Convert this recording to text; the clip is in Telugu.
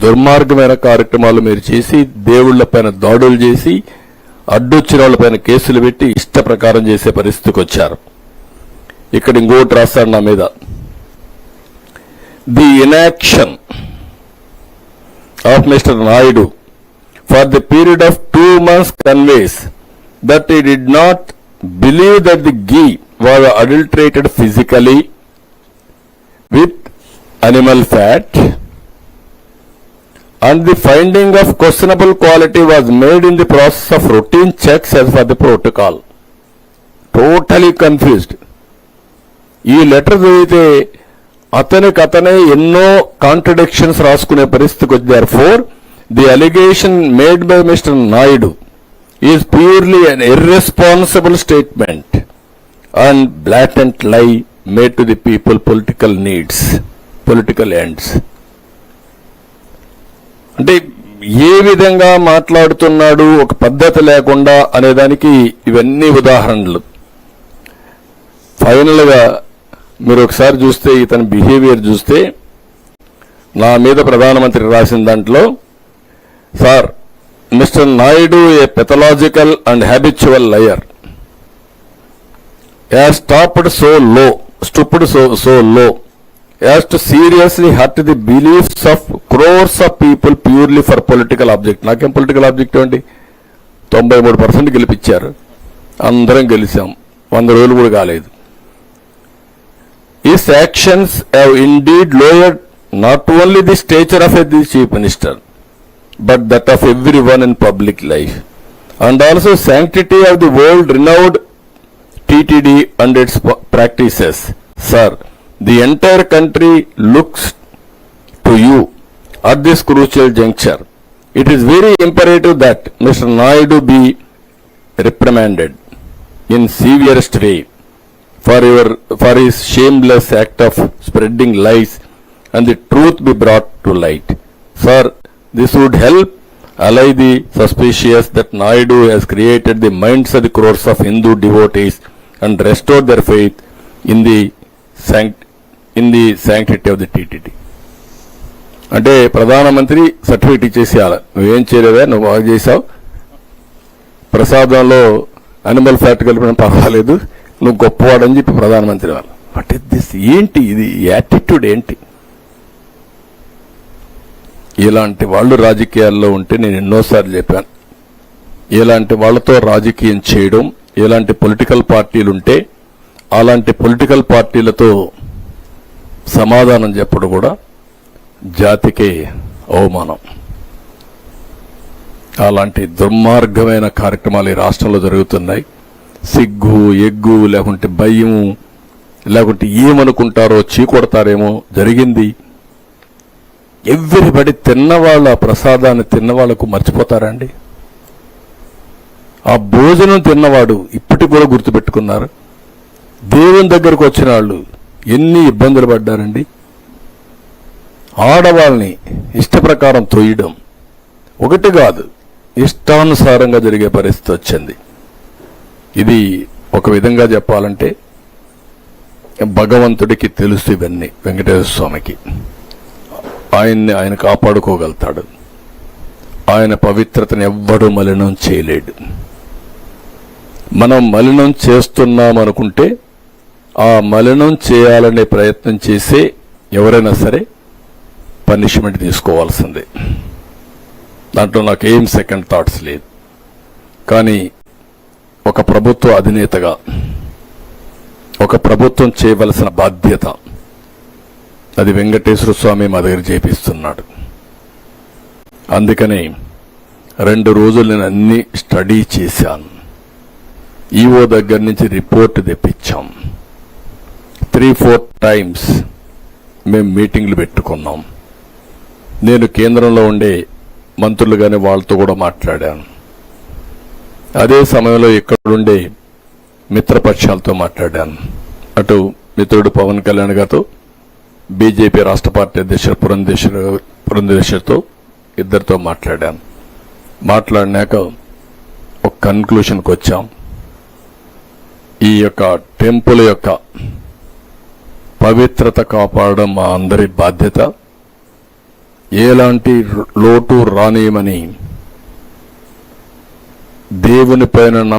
దుర్మార్గమైన కార్యక్రమాలు మీరు చేసి దేవుళ్ల పైన దాడులు చేసి అడ్డొచ్చిన వాళ్ళ పైన కేసులు పెట్టి ఇష్ట ప్రకారం చేసే పరిస్థితికి వచ్చారు. ఇక్కడ ఇంకోటి రాస్తాడు నా మీద. The inaction of mister Naidu for the period of 2 months conveys that he did not believe that the ghee was adulterated physically with animal fat, and the finding of questionable quality was made in the process of routine checks as per the protocol. Totally confused. ఈ లెటర్ చదివితే అతనే ఎన్నో కాంట్రడిక్షన్స్ రాసుకునే పరిస్థితికి వచ్చి therefore the allegation made by Mr. Naidu is purely an irresponsible statement and blatant lie made to the people political needs, political ends. అంటే ఏ విధంగా మాట్లాడుతున్నాడు ఒక పద్ధతి లేకుండా అనేదానికి ఇవన్నీ ఉదాహరణలు. ఫైనల్ గా మీరు ఒకసారి చూస్తే ఇతని బిహేవియర్ చూస్తే నా మీద ప్రధానమంత్రి రాసిన దాంట్లో, Sir, Mr. Naidu, a pathological and habitual liar, has stooped so low as to seriously hurt the beliefs of crores of people purely for political object. నాకేం పొలిటికల్ ఆబ్జెక్ట్ అండి? 93% గెలిపించారు, అందరం గెలిచాం, 100 రోజులు కూడా కాలేదు. His actions have indeed lowered not only the stature of the chief minister but that of everyone in public life, and also sanctity of the world-renowned TTD and its practices. Sir, the entire country looks to you at this crucial juncture. It is very imperative that Mr. Naidu be reprimanded in severest way for his shameless act of spreading lies, and the truth be brought to light. Sir, this would help allay the suspicious that Naidu has created the minds of the crores of Hindu devotees and restored their faith in the sanctity of the TTD. అంటే ప్రధానమంత్రి సర్టిఫికేట్ ఇచ్చేసేయాలి, నువ్వేం చేయలేదా, నువ్వు బాగా చేసావు, ప్రసాదంలో అనిమల్ ఫ్యాట్ కలిపిన పర్వాలేదు, నువ్వు గొప్పవాడని చెప్పి ప్రధానమంత్రి వాళ్ళు. బట్ దిస్ ఏంటి, ఇది యాటిట్యూడ్ ఏంటి? ఇలాంటి వాళ్ళు రాజకీయాల్లో ఉంటే నేను ఎన్నోసార్లు చెప్పాను, ఇలాంటి వాళ్ళతో రాజకీయం చేయడం, ఇలాంటి పొలిటికల్ పార్టీలు ఉంటే అలాంటి పొలిటికల్ పార్టీలతో సమాధానం చెప్పడం కూడా జాతికే అవమానం. అలాంటి దుర్మార్గమైన కార్యక్రమాలు ఈ రాష్ట్రంలో జరుగుతున్నాయి. సిగ్గు ఎగ్గు లేకుంటే భయం లేకుంటే ఏమనుకుంటారో చీకొడతారేమో జరిగింది. ఎవ్రీబడి తిన్నవాళ్ళ ప్రసాదాన్ని తిన్నవాళ్లకు మర్చిపోతారండి? ఆ భోజనం తిన్నవాడు ఇప్పటికి కూడా గుర్తుపెట్టుకున్నారు. దేవుని దగ్గరకు వచ్చిన వాళ్ళు ఎన్ని ఇబ్బందులు పడ్డారండి. ఆడవాళ్ళని ఇష్ట ప్రకారం తొయ్యడం ఒకటి కాదు, ఇష్టానుసారంగా జరిగే పరిస్థితి వచ్చింది. ఇది ఒక విధంగా చెప్పాలంటే భగవంతుడికి తెలుసు ఇవన్నీ, వెంకటేశ్వర స్వామికి. ఆయన కాపాడుకోగలుగుతాడు. ఆయన పవిత్రతను ఎవ్వడూ మలినం చేయలేడు. మనం మలినం చేస్తున్నామనుకుంటే ఆ మలినం చేయాలనే ప్రయత్నం చేసే ఎవరైనా సరే పనిష్మెంట్ తీసుకోవాల్సిందే. దాంట్లో నాకేం సెకండ్ థాట్స్ లేదు. కానీ ఒక ప్రభుత్వ అధినేతగా ఒక ప్రభుత్వం చేయవలసిన బాధ్యత, అది వెంకటేశ్వర స్వామి మా దగ్గర చేపిస్తున్నాడు. అందుకని 2 రోజులు నేను అన్ని స్టడీ చేశాను. ఈఓ దగ్గర నుంచి రిపోర్ట్ తెప్పించాం. 3-4 టైమ్స్ మేము మీటింగ్లు పెట్టుకున్నాం. నేను కేంద్రంలో ఉండే మంత్రులు కానీ వాళ్ళతో కూడా మాట్లాడాను. అదే సమయంలో ఇక్కడుండే మిత్రపక్షాలతో మాట్లాడాను. అటు మిత్రుడు పవన్ కళ్యాణ్ గారితో, బీజేపీ రాష్ట్ర పార్టీ అధ్యక్షుడు పురంధేశ్వరితో, ఇద్దరితో మాట్లాడాను. మాట్లాడినాక ఒక కన్క్లూషన్కి వచ్చాం. ఈ యొక్క టెంపుల్ యొక్క పవిత్రత కాపాడడం మా అందరి బాధ్యత. ఎలాంటి లోటు రానియమని దేవుని పైన